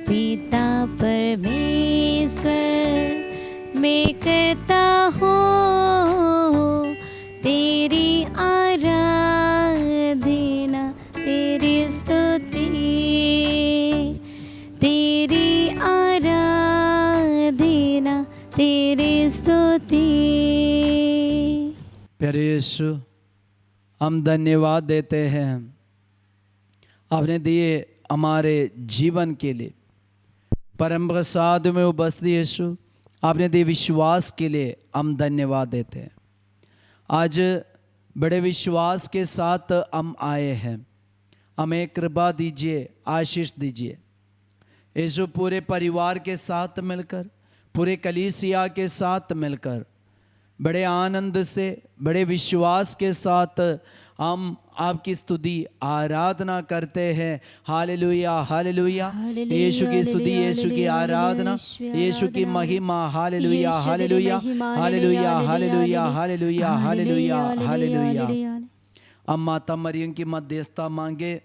पिता परमेश्वर मैं करता हूँ तेरी आराधना, तेरी स्तुति, तेरी आराधना, तेरी स्तुति। प्यारे यीशु, हम धन्यवाद देते हैं आपने दिए हमारे जीवन के लिए। परम प्रसाद में उपस्थित यीशु, आपने दिए विश्वास के लिए हम धन्यवाद देते हैं। आज बड़े विश्वास के साथ हम आए हैं, हमें कृपा दीजिए, आशीष दीजिए। यीशु, पूरे परिवार के साथ मिलकर, पूरे कलीसिया के साथ मिलकर बड़े आनंद से, बड़े विश्वास के साथ हम आपकी स्तुति आराधना करते हैं। Hallelujah, hallelujah. यीशु की स्तुति, यीशु की आराधना, यीशु की महिमा। Hallelujah, hallelujah, hallelujah, hallelujah, hallelujah, hallelujah, hallelujah. हम माता मरियम की मध्यस्थता मांगे,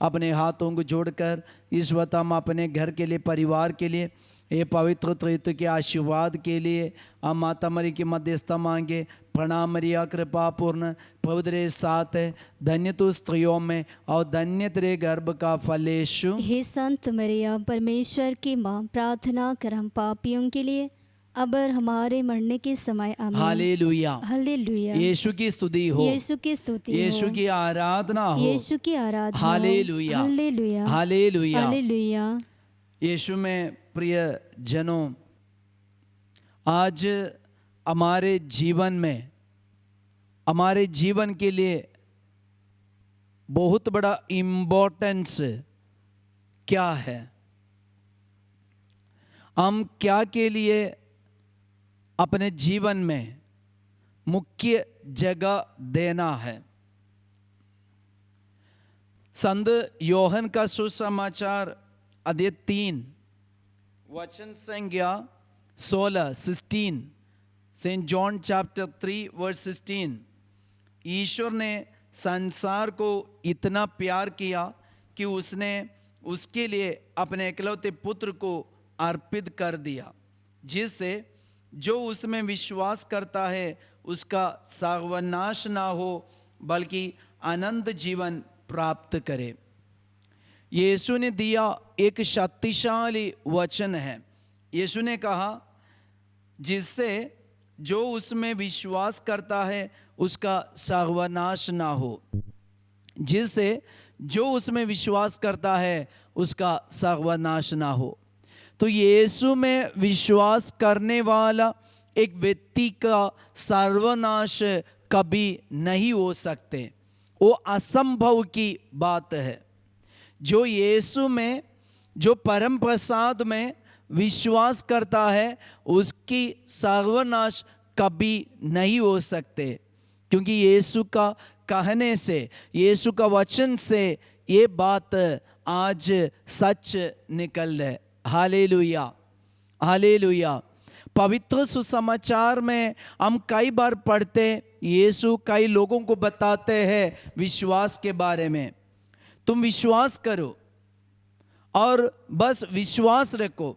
अपने हाथों को जोड़कर इस वक्त हम अपने घर के लिए, परिवार के लिए, ये पवित्र त्रित्व के आशीर्वाद के लिए हम माता मरी की मध्यस्थता मांगे। प्रणाम मरिया, कृपा पूर्ण, प्रभु तेरे साथ है, धन्य तू स्त्रियों में और धन्य तेरे गर्भ का फल यीशु। हे संत मरिया, परमेश्वर की माँ, प्रार्थना कर हम पापियों के लिए, अब और हमारे मरने के समय आमीन। Hallelujah, hallelujah. यीशु की स्तुति हो, यीशु की स्तुति हो, यीशु की आराधना हो, यीशु की आराधना हो। Hallelujah, hallelujah, hallelujah, hallelujah. Yeshu में प्रिय जनों, आज हमारे जीवन में, हमारे जीवन के लिए बहुत बड़ा इम्पोर्टेंस क्या है? हम क्या के लिए अपने जीवन में मुख्य जगह देना है? संत योहन का सुसमाचार अध्याय 3 वचन संख्या 16 सेंट जॉन चैप्टर 3 वर्स 16। ईश्वर ने संसार को इतना प्यार किया कि उसने उसके लिए अपने इकलौते पुत्र को अर्पित कर दिया, जिससे जो उसमें विश्वास करता है उसका सर्वनाश ना हो बल्कि अनंत जीवन प्राप्त करे। यीशु ने दिया एक शक्तिशाली वचन है। यीशु ने कहा, जिससे जो उसमें विश्वास करता है उसका सर्वनाश ना हो, जिससे जो उसमें विश्वास करता है उसका सर्वनाश ना हो। तो यीशु में विश्वास करने वाला एक व्यक्ति का सर्वनाश कभी नहीं हो सकते, वो असंभव की बात है। जो यीशु में, जो परम प्रसाद में विश्वास करता है उसकी सर्वनाश कभी नहीं हो सकते, क्योंकि यीशु का कहने से, यीशु का वचन से ये बात आज सच निकल है। Hallelujah, hallelujah. पवित्र सुसमाचार में हम कई बार पढ़ते, यीशु कई लोगों को बताते हैं विश्वास के बारे में। तुम विश्वास करो और बस विश्वास रखो।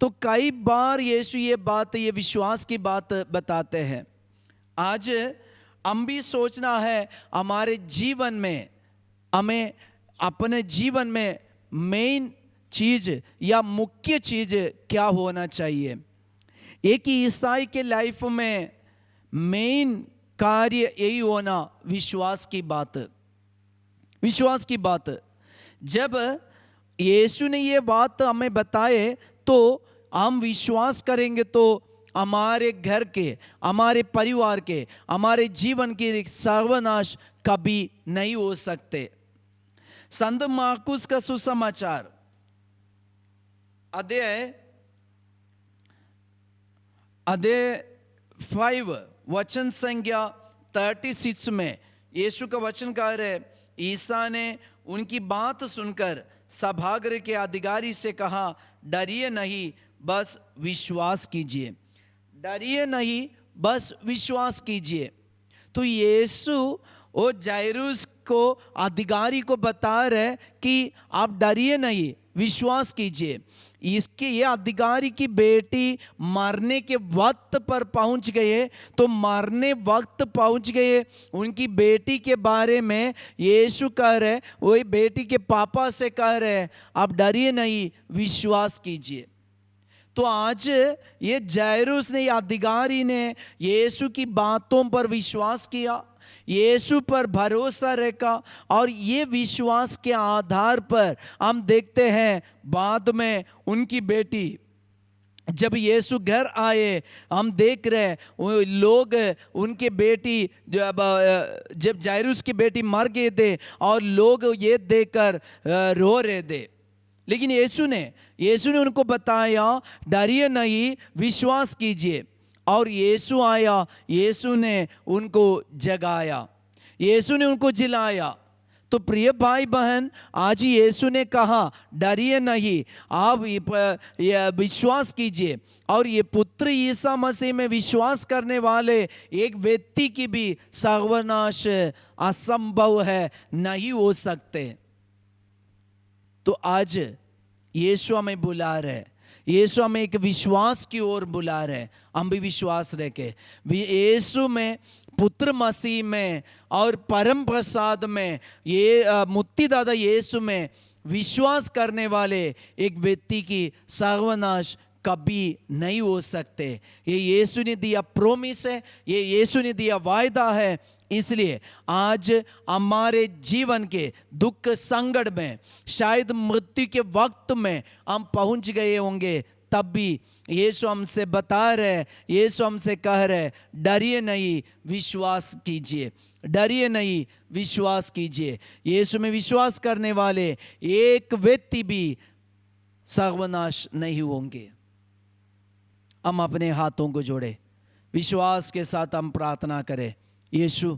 तो कई बार यीशु ये बात, ये विश्वास की बात बताते हैं। आज हम भी सोचना है हमारे जीवन में, हमें अपने जीवन में मेन चीज या मुख्य चीज क्या होना चाहिए। एक ईसाई के लाइफ में मेन कार्य यही होना, विश्वास की बात, विश्वास की बात। जब यीशु ने ये बात हमें बताए तो हम विश्वास करेंगे तो हमारे घर के, हमारे परिवार के, हमारे जीवन के सर्वनाश कभी नहीं हो सकते। संत मार्कुस का सुसमाचार अध्याय 5 वचन संख्या 36 में यीशु का वचन कह रहे, ईसा ने उनकी बात सुनकर सभागृह के अधिकारी से कहा, डरिए नहीं, बस विश्वास कीजिए। डरिए नहीं, बस विश्वास कीजिए। तो यीशु वो जायरूस को, अधिकारी को बता रहे कि आप डरिए नहीं, विश्वास कीजिए। इसके ये अधिकारी की बेटी मरने के वक्त पर पहुंच गए, तो मरने वक्त पहुंच गए, उनकी बेटी के बारे में यीशु कह रहे, वही बेटी के पापा से कह रहे, आप डरिए नहीं, विश्वास कीजिए। तो आज ये जायरूस ने, ये अधिकारी ने यीशु की बातों पर विश्वास किया, यीशु पर भरोसा रखा, और ये विश्वास के आधार पर हम देखते हैं बाद में उनकी बेटी जब यीशु घर आए, हम देख रहे वो लोग उनके बेटी जब जायरूस की बेटी मर गए थे और लोग ये देखकर रो रहे थे, लेकिन यीशु ने उनको बताया डरिए नहीं, विश्वास कीजिए। और यीशु आया, यीशु ने उनको जगाया, यीशु ने उनको जिलाया। तो प्रिय भाई बहन, आज यीशु ने कहा डरिए नहीं, आप विश्वास कीजिए। और ये पुत्र ईसा मसीह में विश्वास करने वाले एक व्यक्ति की भी सर्वनाश असंभव है, नहीं हो सकते। तो आज यीशु हमें बुला रहे, यीशु हमें एक विश्वास की ओर बुला रहे, हम भी विश्वास रखे यीशु में, पुत्र मसीह में और परम प्रसाद में, ये मुक्तिदाता यीशु में विश्वास करने वाले एक व्यक्ति की सर्वनाश कभी नहीं हो सकते। ये यीशु ने दिया प्रोमिस है, ये यीशु ने दिया वायदा है। इसलिए आज हमारे जीवन के दुख संकट में, शायद मृत्यु के वक्त में हम पहुंच गए होंगे, तब भी यीशु हमसे बता रहे, यीशु हमसे कह रहे डरिए नहीं, विश्वास कीजिए, डरिए नहीं, विश्वास कीजिए। यीशु में विश्वास करने वाले एक व्यक्ति भी सर्वनाश नहीं होंगे। हम अपने हाथों को जोड़े, विश्वास के साथ हम प्रार्थना करें, यीशु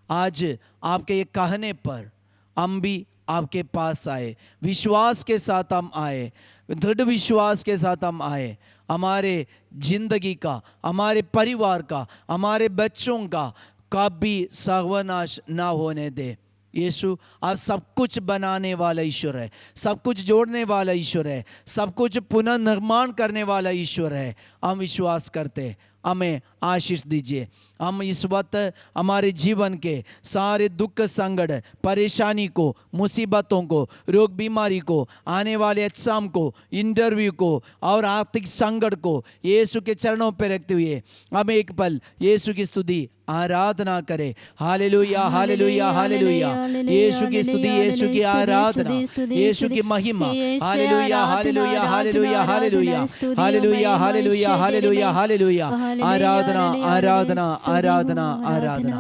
आज आपके ये कहने पर हम भी आपके पास आए, विश्वास के साथ हम आए, दृढ़ विश्वास के साथ हम आए। हमारे जिंदगी का, हमारे परिवार का, हमारे बच्चों का कभी सर्वनाश ना होने दे। यीशु आप सब कुछ बनाने वाला ईश्वर है, सब कुछ जोड़ने वाला ईश्वर है, सब कुछ पुनर्निर्माण करने वाला ईश्वर है। हम विश्वास करते, हमें आशीष दीजिए। हम इस वक्त हमारे जीवन के सारे दुख संकट, परेशानी को, मुसीबतों को, रोग बीमारी को, आने वाले एग्जाम को, इंटरव्यू को और आर्थिक संकट को यीशु के चरणों पर रखते हुए हम एक पल यीशु की स्तुति आराधना करें। Hallelujah, hallelujah, hallelujah. यीशु की स्तुति, यीशु की आराधना, यीशु की महिमा। Hallelujah, hallelujah, hallelujah, hallelujah, hallelujah, hallelujah, hallelujah, hallelujah. आराधना, आराधना, आराधना, आराधना।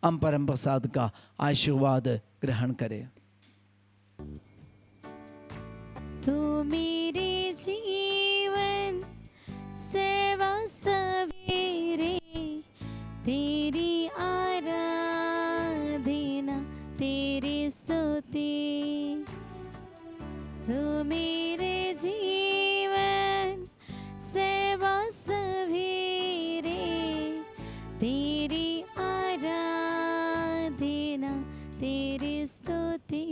हम परम प्रसाद का आशीर्वाद ग्रहण करें। तू मेरे जीवन सेवा सवेरे, तेरी आराधना, तेरी स्तुति। तू मेरे जीवन सेवा सवेरे, तेरी आराधना, तेरी स्तुति।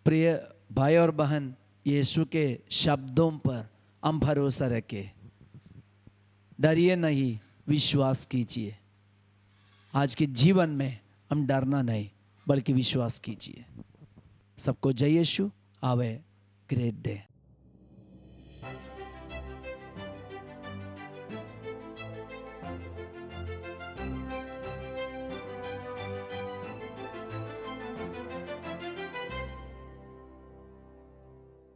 प्रिय भाई और बहन, यीशु के शब्दों पर हम भरोसा रखें, डरिए नहीं, विश्वास कीजिए। आज के जीवन में हम डरना नहीं बल्कि विश्वास कीजिए। सबको जय Yeshu. Have a great day.